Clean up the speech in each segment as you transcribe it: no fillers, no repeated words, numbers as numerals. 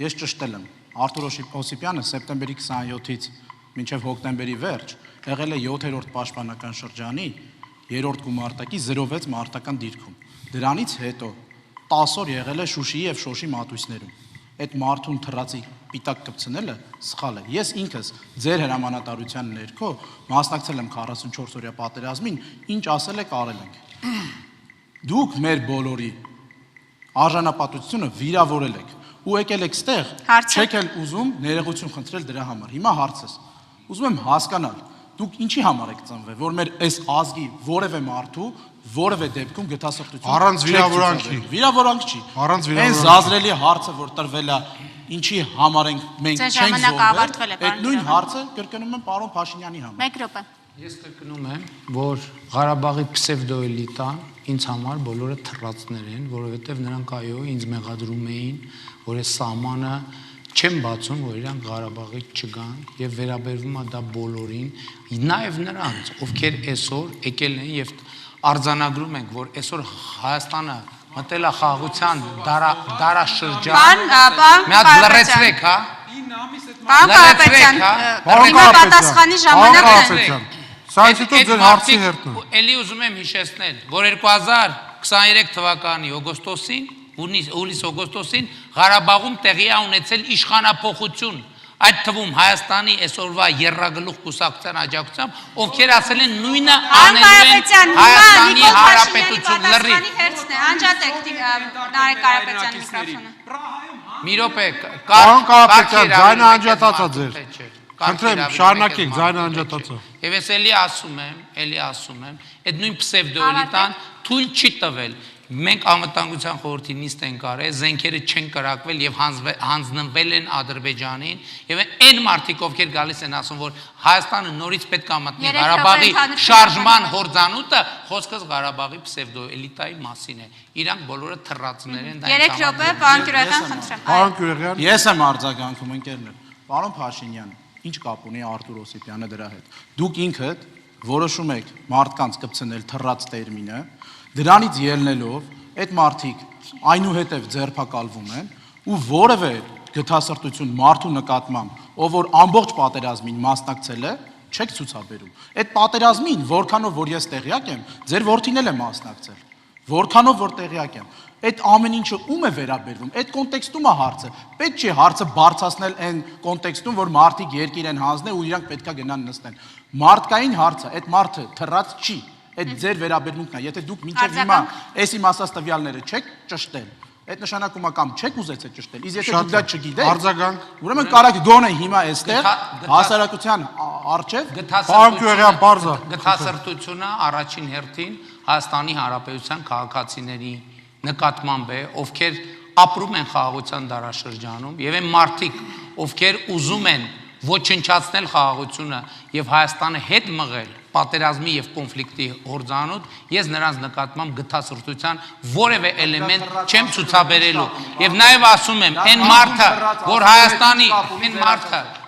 Ես ճշտել եմ, Արթուր Օսիպյանը սեպտեմբերի 27-ից մինչև հոկտեմբերի վերջ եղել է 7-րդ պաշտպանական շրջանի 3-րդ գումարտակի 06 մարտական դիրքում։ Դրանից հետո 10 օր եղել է Շուշիի եւ Շոշի մատույցներում։ Այդ մարդուն թռածի պիտակ կպցնելը սխալ է։ Ես ինքս ձեր հրամանատարության ներքո մասնակցել եմ 44 օրյա պատերազմին, ինչ ասել եք արել ենք։ Դուք մեր բոլորի արժանապատվությունը վիրավորել եք ու եկել եք ստեղ, չեք էլ ուզում ներողություն խնդրել դրա համար։ Հիմա հարցս։ Ուզում եմ հասկանալ, դուք ինչի համար եք ծնվել, որ մեր այս ազգի որևէ մարդու որևէ դեպքում գտասրտություն առանց վիրավորանքի։ Վիրավորանք չի։ Առանց վիրավորանքի։ Այն զազրելի հարցը, որ տրվել է, ինչի համար մենք չենք զոհվել, այդ նույն հարցը կրկնում եմ պարոն Փաշինյանի համար։ 1 րոպե։ Ես կրկնում եմ, որ Ղարաբաղի պսևդոէլիտան ինձ համար բոլորը թռածներ են, որովհետև նրանք այո ինձ մեղադրում էին, որ այս սահմանը չեմ բացում, որ իրանք Ղարաբաղից չգան եւ վերաբերվում է դա բոլորին, նաեւ նրանց, ովքեր այսօր եկել են եւ արձանագրում ենք, որ այսօր Հայաստանը մտել է խաղաղության դարաշրջան։ Մի հատ լրացրեք, հա։ Պարոն Կարապետյան, հիմա պատասխանի ժամանակն է։ Սա ինստիտուտ ձեր հարցի հերթն է։ Էլի ուզում եմ հիշեցնել, որ 2023 թվականի օգոստոսին, հուլիս-օգոստոսին Ղարաբաղում տեղի է ունեցել իշխանափոխություն, այդ թվում Հայաստանի այսօրվա եռագլուխ կուսակցության աջակցությամբ, ովքեր ասել են նույնը անելու են Հայաստանի Հանրապետություն լրի։ Անջատեք Նարեկ Կարապետյանի միկրոֆոնը։ Մի րոպե, Պարոն Կարապետյան, ձայնը անջատացա ձեր։ Խնդրեմ, շարունակեք, ձայնը անջատացա։ Եվ ես էլի ասում եմ, այդ նույն պսևդոէլիտան թույլ չի տվել։ Մենք անվտանգության խորհրդի նիստ ենք արել, զենքերը չեն կրակվել եւ հանձնվել են Ադրբեջանին եւ այն մարդիկ ովքեր գալիս են ասում որ Հայաստանը նորից պետք է մտնի Ղարաբաղի շարժման հորձանուտը, խոսքս Ղարաբաղի պսևդոէլիտայի մասին է։ Իրանք բոլորը թռածներ են դա։ 3 րոպե, պարոն Գյուրեղյան, խնդրեմ։ Պարոն Գյուրեղյան։ Ես եմ արձագանքում ընկերներ։ Պարոն Փաշինյան, ինչ կապ ունի Արթուր Օսիպյանը դրա հետ։ Դուք ինքդ որոշում եք մարդկանց կպցնել թռած տերմինը, դրանից ելնելով այդ մարդիկ այնուհետև ձերբակալվում են ու որևէ գթասրտություն մարդու նկատմամբ, ով որ ամբողջ պատերազմին մասնակցել է, չեք ցուցաբերում։ Այդ պատերազմին, որքանով որ ես տեղյակ եմ, ձեր որդին էլ է մասնակցել։ Որքանով որ տեղյակ եմ, այդ ամեն ինչը ում է վերաբերվում, այդ կոնտեքստում է հարցը։ Պետք չի հարցը բարձրացնել այն կոնտեքստում, որ մարդիկ երկիր են հանձնել ու իրանք պետքա գնան նստեն։ Մարդկային հարցը, այդ մարդը թռած չի։ Այդ ձեր վերաբերմունքն է, եթե դուք մինչև հիմա այս իմ ասած տվյալները չեք ճշտել, այդ նշանակում է կամ չեք ուզեցել ճշտել, իսկ եթե դուք դա չգիտեք, արձագանք, ուրեմն կարաք գոնե հիմա այստեղ հասարակության առջև Պարոն Գյուրեղյան, բարձա գթասրտությունը առաջին հերթին Հայաստանի Հանրապետության քաղաքացիների նկատմամբ է, ովքեր ապրում են խաղաղության դարաշրջանում եւ այն մարդիկ, ովքեր ուզում են ոչնչացնել խաղաղությունը եւ Հայաստանը հետ մղել պատերազմի եւ կոնֆլիկտի հորձանոտ, ես նրանց նկատմամբ գթասրտության որևէ էլեմենտ չեմ ցուցաբերելու եւ նաեւ ասում եմ այն մարդը, որ Հայաստանի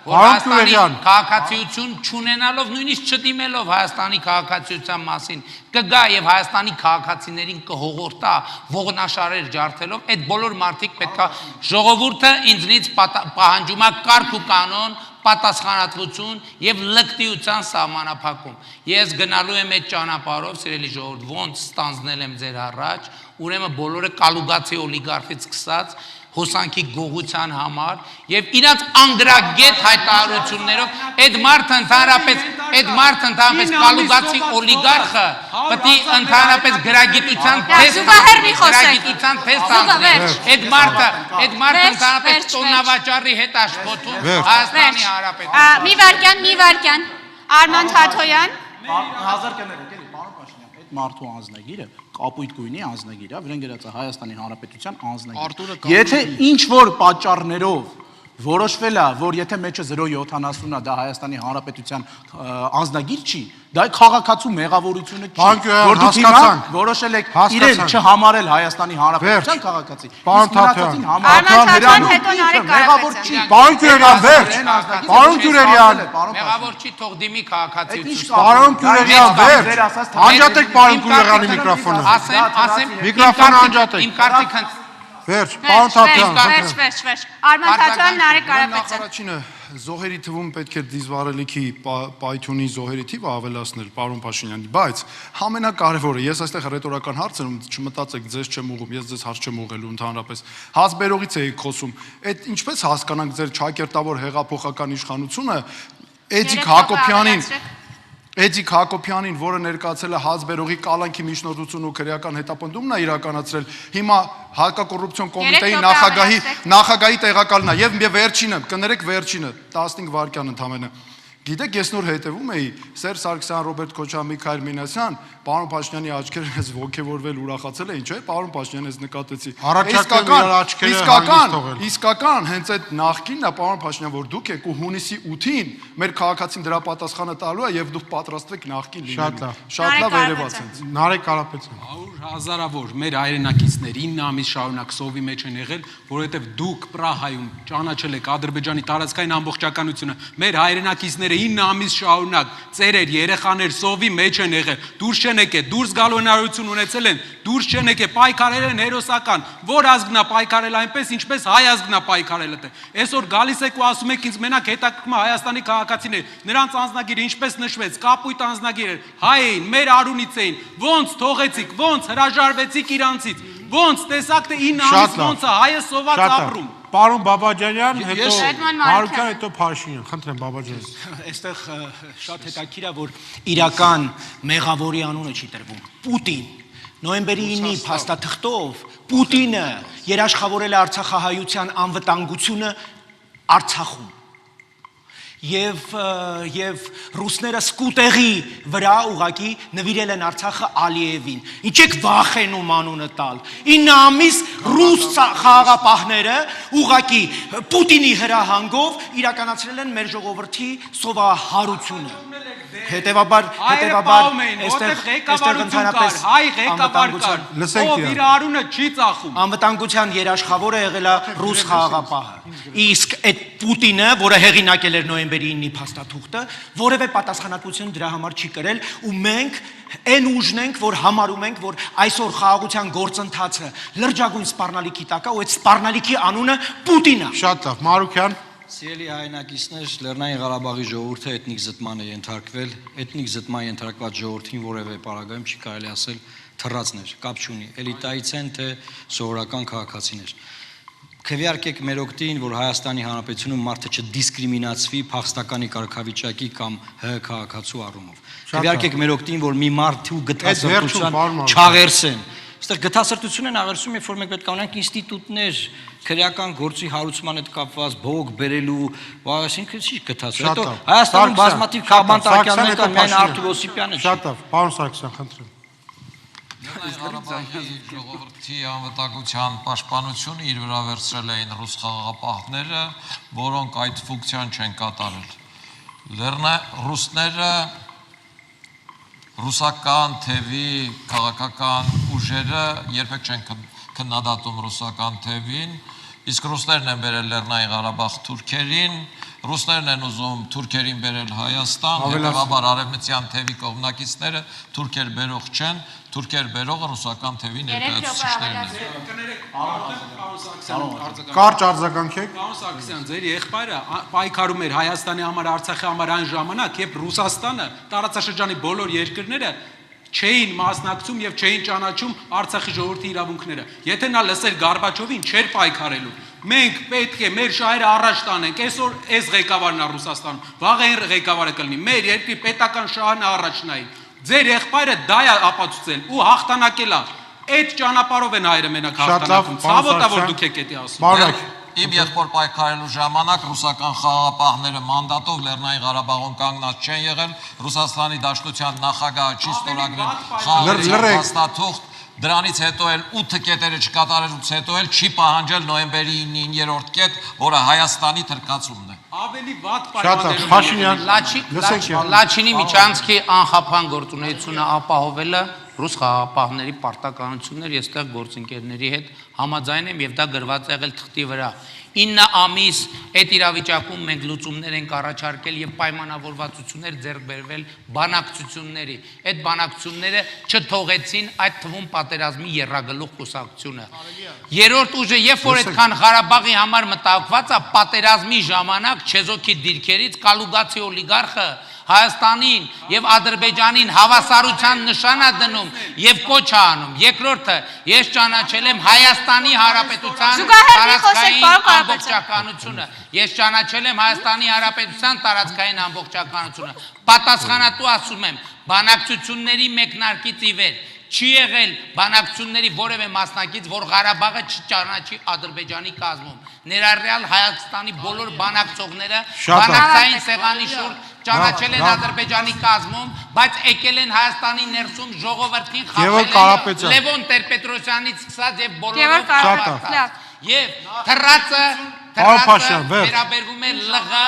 քաղաքացիություն չունենալով, նույնիսկ չդիմելով Հայաստանի քաղաքացիության մասին, կգա եւ Հայաստանի քաղաքացիներին կհողորտա ողնաշարեր ջարդելով, այդ բոլոր մարդիկ պետքա ժողովուրդը ինձնից պահանջում է կարգ ու կանոն պատասխանատվություն եւ լկտիության սահմանափակում։ Ես գնալու եմ այդ ճանապարհով, սիրելի ժողովուրդ, ոնց ստանձնել եմ ձեր առաջ, ուրեմն բոլորը կալուգացի օլիգարխից սկսած հոսանքի գողության համար եւ իրաց անգրագետ հայտարարություններով այդ մարդը ընդհանրապես կալուգացի օլիգարխը պետք է ընդհանրապես գրագիտության թեստ անցնի։ Այդ մարդը ընդհանրապես տոննավաճառի հետ աշխատում Հայաստանի Հանրապետություն։ Մի վարքյան, Արման Թաթոյան։ 1000 կներեք, էլի, պարոն Փաշինյան, այդ մարդու անձնագիրը կապույտ գույնի անձնագիր է, վրան գրած է Հայաստանի Հանրապետության անձնագիր։ Եթե ինչ որ պատճառներով որոշվել է, որ եթե մեջը 0.70 է, դա Հայաստանի Հանրապետության անձնագիր չի, դա քաղաքացու մեղավորությունը չի, որ դուք հիմա որոշել եք իրեն չհամարել Հայաստանի Հանրապետության քաղաքացի։ Պարոն Թաթոյան, մեղավոր չի։ Պարոն Գյուրեղյան, վերջ։ Պարոն Գյուրեղյան, մեղավոր չի, թող դիմի քաղաքացիություն։ Պարոն Գյուրեղյան, վերջ։ Անջատեք պարոն Գյուրեղյանի միկրոֆոնը։ Ասեմ, Միկրոֆոնը անջատեք։ Իմ կարծիքն Վերջ, պարոն Թաթյան, Վերջ։ Արման Թաթոյան, Նարեկ Կարապետյան։ Նախարարինը զոհերի թվում պետք է դիզվառելիքի պայթյունի զոհերի թիվը ավելացնել, պարոն Փաշինյանի, բայց ամենակարևորը, ես այստեղ ռետորական հարց եմ, չմտածեք, ձեզ չեմ ուղղում, ես ձեզ հարց չեմ ուղղելու ընդհանրապես, հազբերողից էի խոսում, այդ ինչպես հասկանանք ձեր ճակերտավոր հեղափոխական իշխանությունը Էդիկ Հակոբյանին, որը ներկայացել է հազբերողի կալանքի միջնորդություն ու քրեական հետապնդումն է իրականացրել, հիմա հակակոռուպցիոն կոմիտեի նախագահի տեղակալն է, եւ վերջինը, կներեք վերջինը, 15 վայրկյան ընդամենը։ Գիտեք, ես նոր հետևում էի Սերժ Սարգսյան, Ռոբերտ Քոչարյան, Միքայել Մինասյան, պարոն Փաշինյանի աչքերը ես ոգևորվել ուրախացել էին, չէ՞, պարոն Փաշինյան, ես նկատեցի։ Իսկական, հենց այդ նախկինն է, պարոն Փաշինյան, որ դուք եք ու հունիսի 8-ին մեր քաղաքացին դրա պատասխանը տալու է եւ դուք պատրաստվեք նախկին լինելու։ Շատ լավ երևաց հենց։ Նարեկ Կարապետյան։ 100 հազարավոր մեր հայրենակիցներ 9 ամիս շարունակ սովի մեջ են եղել, որովհետև դուք Պրահայում ճանաչել եք Ադրբեջանի տարածքային ամբողջականությունը։ Մեր հայրենակիցները 9 ամիս շարունակ ծերեր, երեխաներ սովի մեջ են եղել։ Դուրս չեն եկել, դուրս գալու հնարավորություն ունեցել են, դուրս չեն եկել, պայքարել են հերոսական։ Որ ազգնա պայքարել այնպես, ինչպես հայ ազգնա պայքարել է։ Այսօր գալիս եք ու ասում եք ինձ մենակ հետաքրքրում է Հայաստանի քաղաքացիներ։ Նրանց անձնագիրը ինչպես նշվեց, կապույտ անձնագիր էր, հայ էին, մեր արունից էին։ Ոնց թողեցիք, ոնց հրաժարվեցիք իրանցից։ Ոնց տեսաք թե 9 ամիս ոնց է հայը սոված ապրում։ Պարոն Բաբաջանյան, հետո Էդմոն Մարուկյան, հետո Փաշինյան, խնդրեմ Բաբաջան։ Այստեղ շատ հետաքրքիր է, որ իրական մեղավորի անունը չի տրվում։ Պուտին նոյեմբերի 9-ի փաստաթղթով Պուտինը երաշխավորել է արցախահայության անվտանգությունը Արցախում։ Եվ ռուսները սկուտեղի վրա ուղակի նվիրել են Արցախը Ալիևին։ Ինչ եք վախենում անունը տալ։ 9 ամիս ռուս խաղաղապահները ուղակի Պուտինի հրահանգով իրականացրել են մեր ժողովրդի սովահարությունը։ Հետևաբար այստեղ ընդհանրապես հայ ղեկավար կար, ով իր արունը չի ծախում։ Անվտանգության երաշխավորը եղել է ռուս խաղաղապահը։ Իսկ այդ Պուտինը, որը հեղինակել էր նոյեմբերի 9-ի փաստաթուղթը, որևէ պատասխանատվություն դրա համար չի կրել, ու մենք այն ուժն ենք, որ համարում ենք, որ այսօր խաղաղության գործընթացը լրջագույն սպառնալիքի տակ է, ու այդ սպառնալիքի անունը Պուտինն է։ Շատ լավ, Մարուկյան։ Սիրելի հայրենակիցներ, Լեռնային Ղարաբաղի ժողովուրդը էթնիկ զտման է ենթարկվել, էթնիկ զտման ենթարկված ժողովրդին որևէ պարագայում չի կարելի ասել թռածներ, կապ չունի, էլիտայից են թե սովորական քաղաքացիներ։ Քվեարկեք մեր օգտին, որ Հայաստանի Հանրապետությունում մարդը չդիսկրիմինացվի փախստականի կարգավիճակի կամ ՀՀ քաղաքացու առումով։ Քվեարկեք մեր օգտին, որ մի մարդու գտածրտության չաղերսեն։ Այստեղ գտածրտություն են աղերսում, երբ որ մենք պետք է ունենք ինստիտուտներ, քրեական գործի հարուցման հետ կապված բողոք բերելու, այսինքն չի գտած։ Հետո Հայաստանում բազմաթիվ քաղաքացիներ կան, միայն Արթուր Օսիպյանը չի։ Շատ լավ, պարոն Սարգսյան, խնդրեմ։ Ղարաբաղի ժողովրդի անվտանգության պաշտպանությունը իր վրա վերցրել էին ռուս խաղաղապահները, որոնք այդ ֆունկցիան չեն կատարել։ Ռուսները ռուսական թևի քաղաքական ուժերը երբեք չեն քննադատում ռուսական թևին, իսկ ռուսներն են բերել Լեռնային Ղարաբաղ թուրքերին, ռուսներն են ուզում թուրքերին բերել Հայաստան, հետևաբար արևմտյան թևի կողմնակիցները թուրքեր բերող չեն, թուրքեր բերողը ռուսական թևի ներկայացուցիչներն են։ Կարճ արձագանքեք։ Պարոն Սարգսյան, ձեր եղբայրը պայքարում էր Հայաստանի համար, Արցախի համար այն ժամանակ, երբ Ռուսաստանը, տարածաշրջանի բոլոր երկրները չէին մասնակցում եւ չէին ճանաչում Արցախի ժողովրդի իրավունքները։ Եթե նա լսեր Գորբաչովին, չէր պայքարելու։ Մենք պետք է մեր շահերը առաջ տանենք։ Այսօր այս ղեկավարն է Ռուսաստանում, վաղ այն ղեկավարը կլինի։ Մեր երկրի պետական շահն առաջ նայի։ Ձեր եղբայրը դա է ապացուցել ու հաղթանակել է։ Այդ ճանապարհով են հայրը մենակ հաղթանակում։ Ցավոտ է, որ դուք եք էդի ասում։ Իմ եղբոր պայքարելու ժամանակ ռուսական խաղաղապահները մանդատով Լեռնային Ղարաբաղում կանգնած չեն եղել, Ռուսաստանի Դաշնության նախագահը չի ստորագրել խաղաղության փաստաթուղթ, դրանից հետո էլ 8 կետերը չկատարելուց հետո էլ չի պահանջել նոյեմբերի 9-ին 9-րդ կետ, որը Հայաստանի թրկացումն է։ Ավելի վատ Լաչինի միջանցքի անխափան գործունեությունը ապահովելը ռուս խաղապահների պարտականություններ, ես այդտեղ գործընկերների հետ համաձայն եմ եւ դա գրված է եղել թղթի վրա։ 9 ամիս այդ իրավիճակում մենք լուծումներ ենք առաջարկել եւ պայմանավորվածություններ ձեռք բերվել բանակցությունների։ Այդ բանակցությունները չթողեցին այդ թվում պատերազմի եռագլուխ կուսակցությունը։ Երրորդ ուժը, երբ որ այդքան Ղարաբաղի համար մտահոգված է, պատերազմի ժամանակ Չեզոքի դիրքերից Կալուգացի օլիգարխը Հայաստանին եւ Ադրբեջանին հավասարության նշան է դնում եւ կոչ է անում։ Երկրորդը, ես ճանաչել եմ Հայաստանի Հանրապետության տարածքային ամբողջականությունը։ Ես ճանաչել եմ Հայաստանի Հանրապետության տարածքային ամբողջականությունը։ Պատասխանատու ասում եմ, բանակցությունների մեկնարկից ի վեր չի եղել բանակցությունների որևէ մասնակից, որ Ղարաբաղը չճանաչի Ադրբեջանի կազմում։ Ներառյալ Հայաստանի բոլոր բանակցողները բանակցային սեղանի շուրջ ճանաչել են Ադրբեջանի կազմում, բայց եկել են Հայաստանի ներսում ժողովրդին խաբել Լևոն Տեր-Պետրոսյանից սկսած եւ բոլորով։ Եվ թռածը վերաբերվում է ԼՂ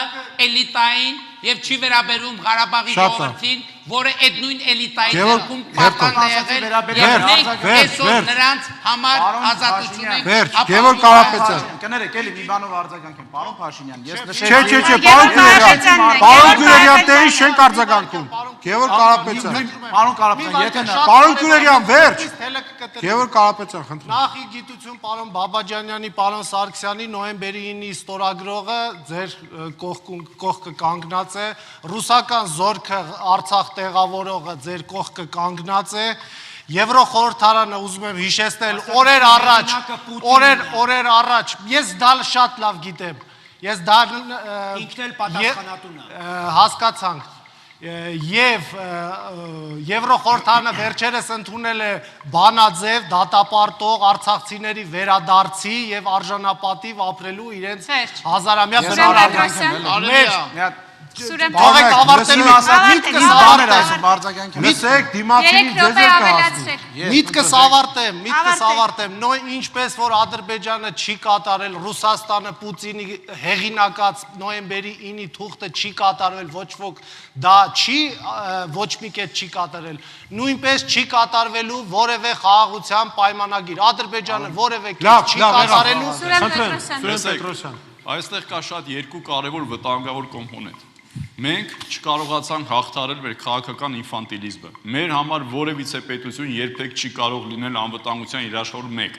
էլիտային եւ չի վերաբերվում Ղարաբաղի ժողովրդին, որը այդ նույն էլիտայի ներքում պատանդ է եղել եւ մենք այսօր նրանց համար ազատություն ենք ապահովում։ Գևորգ Կարապետյան, կներեք, էլի մի բանով արձագանքեմ, պարոն Փաշինյան, ես նշել Չէ, պարոն Գյուրերյան, դեին չենք արձագանքում։ Գևորգ Կարապետյան, պարոն Կարապետյան, եթե նա պարոն Գյուրերյան, վերջ։ Գևորգ Կարապետյան, խնդրում։ Նախի գիտություն պարոն Բաբաջանյանի, պարոն Սարգսյանի նոյեմբերի 9-ի ստորագրողը ձեր կողքը կանգնած է, ռուսական զորքը Արցախ տեղավորողը ձեր կողքը կանգնած է, Եվրոխորհրդարանը ուզում եմ հիշեցնել օրեր առաջ, ես դա շատ լավ գիտեմ, ես դա ինքն էլ պատասխանատուն է։ Հասկացանք, եւ Եվրոխորհրդարանը վերջերս ընդունել է բանաձև դատապարտող արցախցիների վերադարձի եւ արժանապատիվ ապրելու իրենց հազարամյա բնակարաններ։ Թողեք ավարտել Լսեք, դիմացին ձեզ է կհասնի։ Միտքս ավարտեմ, նոյ ինչպես որ Ադրբեջանը չի կատարել, Ռուսաստանը Պուտինի հեղինակած նոյեմբերի 9-ի թուղթը չի կատարվել, ոչ ոք դա չի, ոչ մի կետ չի կատարել, նույնպես չի կատարվելու որևէ խաղաղության պայմանագիր, Ադրբեջանը որևէ կետ չի կատարելու։ Սուրեն Պետրոսյան, այստեղ կա շատ երկու կարևոր վտանգավոր կոմպոնենտ։ Մենք չկարողացանք հաղթարել մեր քաղաքական ինֆանտիլիզմը։ Մեր համար որևիցե պետություն երբեք չի կարող լինել անվտանգության երաշխավոր մեկ։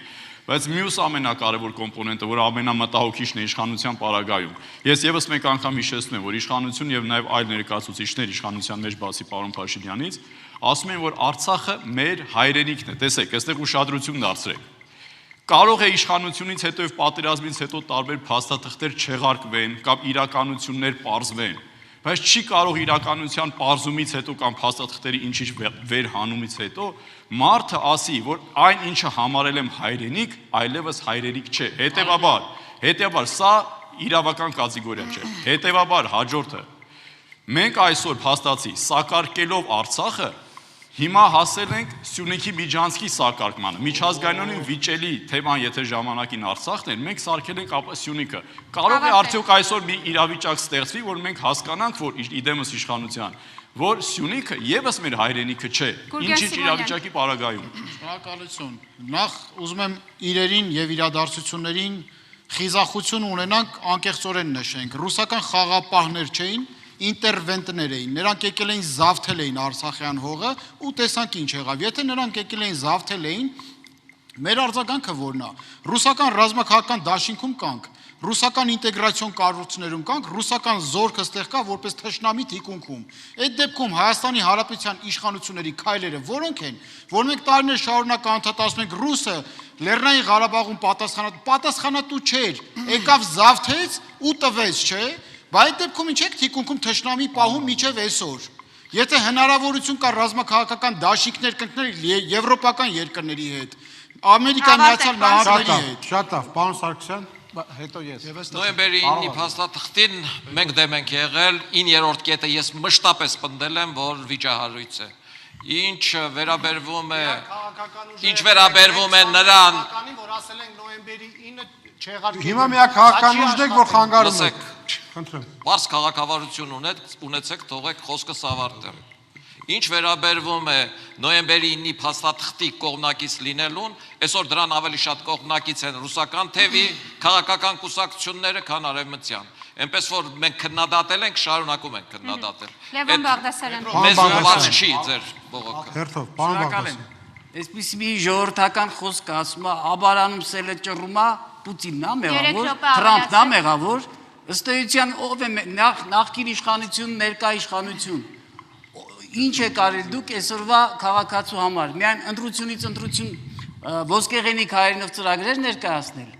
Բայց մյուս ամենակարևոր կոմպոնենտը, որը ամենամտահոգիչն է իշխանության պարագայում, ես եւս մեկ անգամ հիշեցնեմ, որ իշխանություն եւ նաեւ այլ ներկայացուցիչներ իշխանության մեջ բացի պարոն Փաշինյանից, ասում են, որ Արցախը մեր հայրենիքն է։ Տեսեք, այստեղ ուշադրություն դարձրեք։ Կարող է իշխանությունից հետո եւ պատերազմից հետո տարբեր փաստաթղթեր չեղարկվեն կամ իրականություններ պարզվեն, բայց չի կարող իրականության պարզումից հետո կամ փաստաթղթերի ինչ-ինչ վերհանումից հետո մարդը ասի, որ այն ինչը համարել եմ հայրենիք, այլևս հայրենիք չէ։ Հետևաբար սա իրավական կատեգորիա չէ։ Հետևաբար հաջորդը մենք այսօր փաստացի սակարկելով Արցախը հիմա հասել ենք Սյունիքի Միջանցքի սակարկմանը։ Միջազգայինորեն վիճելի թեման, եթե ժամանակին Արցախն էր, մենք սարքել ենք Սյունիքը։ Կարող է արդյոք այսօր մի իրավիճակ ստեղծվի, որ մենք հասկանանք, որ իդեմս իշխանության, որ Սյունիքը եւս մեր հայրենիքը չէ։ Ինչ-ինչ իրավիճակի պարագայում։ Շնորհակալություն։ Նախ ուզում եմ իրերին եւ իրադարձություններին խիզախություն ունենանք, անկեղծորեն նշենք։ Ռուսական խաղապահներ չէին, ինտերվենտներ էին, նրանք եկել էին զավթել էին Արցախյան հողը ու տեսանք ինչ եղավ, եթե նրանք եկել էին զավթել էին, մեր արձագանքը որն է, ռուսական ռազմաքաղաքական դաշինքում կանք, ռուսական ինտեգրացիոն կառույցներում կանք, ռուսական զորքը ստեղ կա որպես թշնամի թիկունքում, այդ դեպքում Հայաստանի Հանրապետության իշխանությունների քայլերը որոնք են, որ մենք տարիներ շարունակ անդադասում ենք ռուսը Լեռնային Ղարաբաղում պատասխանատու չէր, եկավ զավթեց ու տվեց, չէ, բայց այդ դեպքում ինչ եք թիկունքում թշնամի պահում միջև այսօր։ Եթե հնարավորություն կա ռազմաքաղաքական դաշինքներ կնքնել եվրոպական երկրների հետ, Ամերիկայի Միացյալ Նահանգների հետ։ Շատ լավ, պարոն Սարգսյան, հետո ես։ Նոյեմբերի 9-ի փաստաթղթին մենք դեմ ենք եղել, 9-րդ կետը ես մշտապես պնդել եմ, որ վիճահարույց է։ Ինչ վերաբերվում է նրան, որ ասել ենք նոյեմբերի 9-ը չեղարկել։ հիմա միակ քաղաքական ուժն եք, որ խանգարում եք։ Խնդրեմ։ Պարզ քաղաքավարություն ունեցեք, թողեք խոսքս ավարտեմ։ Ինչ վերաբերվում է նոյեմբերի 9-ի փաստաթղթի կողմնակից լինելուն, այսօր դրան ավելի շատ կողմնակից են ռուսական թևի քաղաքական կուսակցությունները, քան արևմտյան։ Այնպես որ մենք քննադատել ենք, շարունակում ենք քննադատել։ Լևոն Բաղդասարյան։ Մեզ ուղղված չի ձեր բողոքը։ Հերթով, պարոն Բաղդասարյան։ Այսպես մի ժողովրդական խոսք ասում է, աբարանում սելը ճռումա, Պուտինն է մեղավոր, Թրամփն է մեղավոր, ըստ էության ով է նախկին իշխանություն, ներկա իշխանություն։ Ինչ է կարել դուք այսօրվա քաղաքացու համար, միայն ընտրությունից ընտրություն ոսկեղենիկ հայերենով ծրագրեր ներկայացնել։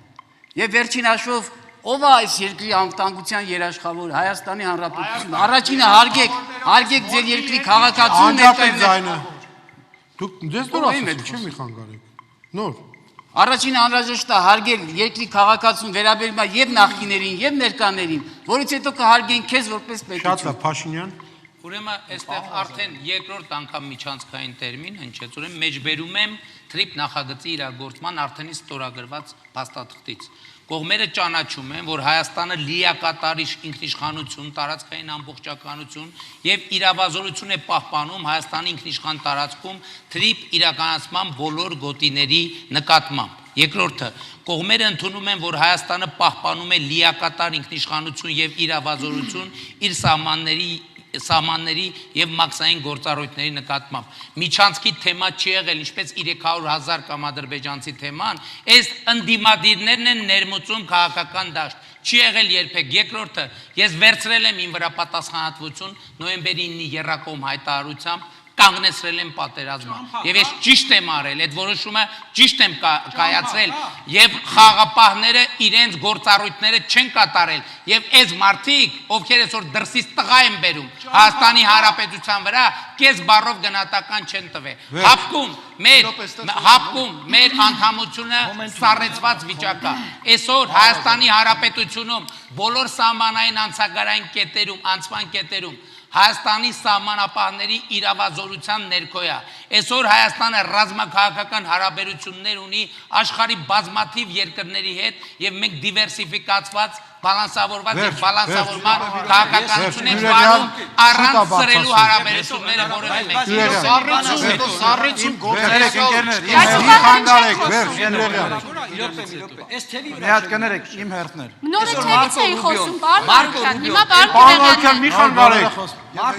Եվ վերջին հաշվով ով է այս երկրի անվտանգության երաշխավոր, Հայաստանի Հանրապետությունը։ Առաջինը հարգեք ձեր երկրի քաղաքացուն ներկայացնել։ Դուք դες նոր ասում եք, չի մի խանգարեք։ Նոր։ Առաջին անհրաժեշտ է հարգել երկրի քաղաքացուն վերաբերում է եւ նախկիներին եւ ներկաներին, որից հետո կհարգեն քեզ որպես պետություն։ Շատ լավ, Փաշինյան։ Ուրեմն այստեղ արդեն երկրորդ անգամ միջանցքային տերմին հնչեց, ուրեմն մեջբերում եմ թրիփ նախագծի իրագործման արդեն ստորագրված փաստաթղթից։ Կողմերը ճանաչում են, որ Հայաստանը լիակատար ինքնիշխանություն, տարածքային ամբողջականություն եւ իրավազորություն է պահպանում Հայաստանի ինքնիշխան տարածքում թրիփ իրականացման բոլոր գոտիների նկատմամբ։ Երկրորդը, կողմերը ընդունում են, որ Հայաստանը պահպանում է լիակատար ինքնիշխանություն եւ իրավազորություն իր սահմանների եւ մաքսային գործառույթների նկատմամբ։ Միջանցքի թեմա չի եղել, ինչպես 300,000 կամ ադրբեջանցի թեման, այս ընդդիմադիրներն են ներմուծում քաղաքական դաշտ։ Չի եղել երբեք։ Երկրորդը, ես վերցրել եմ իմ վրա պատասխանատվություն նոյեմբերի 9-ի եռակողմ հայտարարությամբ կանգնեցրել եմ պատերազմը եւ ես ճիշտ եմ արել, այդ որոշումը ճիշտ եմ կայացրել եւ խաղապահները իրենց գործառույթները չեն կատարել եւ այս մարդիկ, ովքեր այսօր դրսից տղա են բերում Հայաստանի Հանրապետության վրա, կես բառով գնահատական չեն տվել։ Հապկում մեր անդամությունը սառեցված վիճակա։ Այսօր Հայաստանի Հանրապետությունում բոլոր սահմանային անցագարային կետերում, անցման կետերում Հայաստանի սահմանապահների իրավազորության ներքո է։ Այսօր Հայաստանը ռազմաքաղաքական հարաբերություններ ունի աշխարհի բազմաթիվ երկրների հետ եւ մենք դիվերսիֆիկացված, բալանսավորված եւ բալանսավորման քաղաքականություն ենք վարում առանց սրելու հարաբերությունները որևէ մեկի։ Սառեցում գործերեք Այս թևի վրա։ Մի հատ կներեք, իմ հերթներ։ Նորը թևից էի խոսում, պարոն Մարուկյան, հիմա պարոն Մարուկյան մի խանգարեք։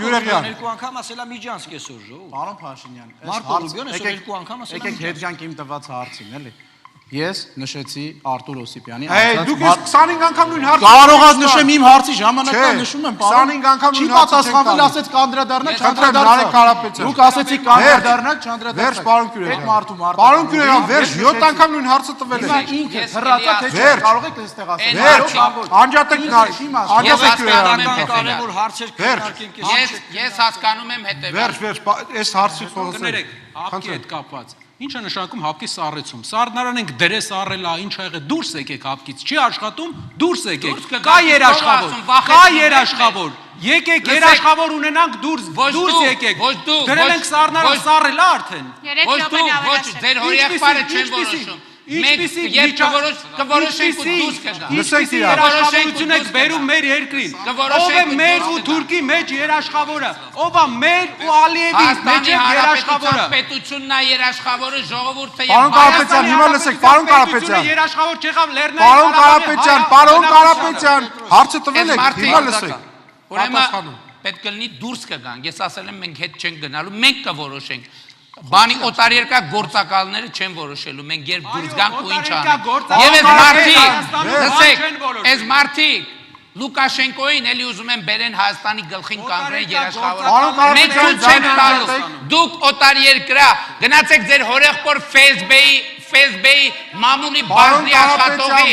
Յուրեգյան երկու անգամ ասելա Միջանցք այսօր ժողով։ Պարոն Փաշինյան, Մարկո Ռուբիոնը այսօր երկու անգամ ասելա։ Եկեք հետյանք իմ տված հարցին, էլի։ Ես նշեցի Արտուր Օսիպյանի դուք ես 25 անգամ նույն հարցը կարող ես նշեմ իմ հարցի ժամանակը նշում եմ, պարոն 25 անգամ չի պատասխանել, ասեց կանդրադառնալ, չանդրադարձա։ Դուք ասեցիք կանդրադառնալ, չանդրադարձա։ Վերջ պարոն Կյուրեյան։ Այդ մարդու Պարոն Կյուրեյան, վերջ 7 անգամ նույն հարցը տվել Հիմա եք։ ինքը հրատա թե չէ, կարող եք այստեղ ասել։ Վերջ, անջատեք Կյուրեյան։ Կարևոր հարցեր քննարկենք։ Ես հասկանում եմ հետեւյալը։ Վերջ, այս հարցի խոսքը։ Հապկի հետ կապված։ Ինչ է նշանակում հապկի սառեցում։ Սառնարան ենք դրե սառելա, ինչ ա եղել, դուրս եկեք հապկից։ Չի աշխատում, դուրս եկեք։ Կա երաշխավոր, կա երաշխավոր։ Եկեք երաշխավոր ունենանք դուրս եկեք։ Դրել ենք սառնարան սառելա արդեն։ Ոչ, ձեր հորիախբարը չեն որոշում։ Մենք երբ կորոշենք ու դուրս կգա։ Լսեք իրար։ Երաշխավորություն եք բերում մեր երկրին։ Ով է մեր ու Թուրքի մեջ երաշխավորը։ Ով է մեր ու Ալիևի մեջ երաշխավորը։ Պետությունն է երաշխավորը, ժողովուրդը եւ Պարոն Կարապետյան, հիմա լսեք, պարոն Կարապետյան։ Երաշխավոր չեղավ Պարոն Լեռնային Կարապետյան, հարցը տվել եք, հիմա լսեք։ Ուրեմն պետք է լինի դուրս կգանք։ Ես ասել եմ մենք հետ չենք գնալու, մենք կորոշենք։ Բանի օտարերկա գործակալները չեն որոշելու, մենք երբ դուրս գանք ու ինչ անենք։ Եվ այս մարդիկ, լսեք, այս մարդիկ Լուկաշենկոին էլի ուզում են բերեն Հայաստանի գլխին կանգնեն երաշխավորը։ Մենք ցույց չենք տալու։ Դուք օտարերկրա գնացեք ձեր հորեղբոր Facebook-ի մամուլի բաժնի աշխատողի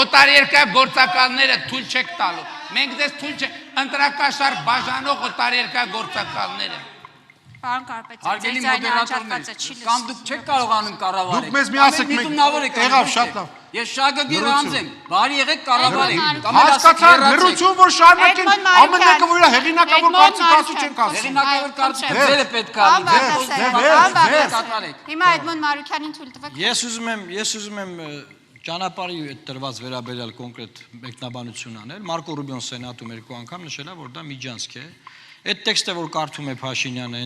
օտարերկրա գործակալները թույլ չեք տալու։ Մենք ձեզ թույլ չենք ընտրակաշար բաժանող օտարերկրա գործակալները։ Պարոն Կարապետյան, ձեր ձայնը անջատված է, չի լսվում։ Կամ դուք չեք կարողանում կառավարել։ Դուք մեզ մի ասեք, եղավ շատ լավ։ Ես Շագագի Ռանձ եմ, բարի եղեք կառավարեք։ Հասկացա, լրություն որ շարունակեն, ամեն մեկը որ իր հեղինակավոր կարծիք ասու չենք ասում։ Հեղինակավոր կարծիք ձերը պետք է։ Հիմա Էդմոն Մարուկյանին թույլ տվեք։ Ես ուզում եմ ճանապարհի այդ տրված վերաբերյալ կոնկրետ մեկնաբանություն անել։ Մարկո Ռուբիոն սենատում երկու անգամ նշել է, որ դա Միջանցք է։ Այդ տեքստը որ կարդում է Փաշինյանը,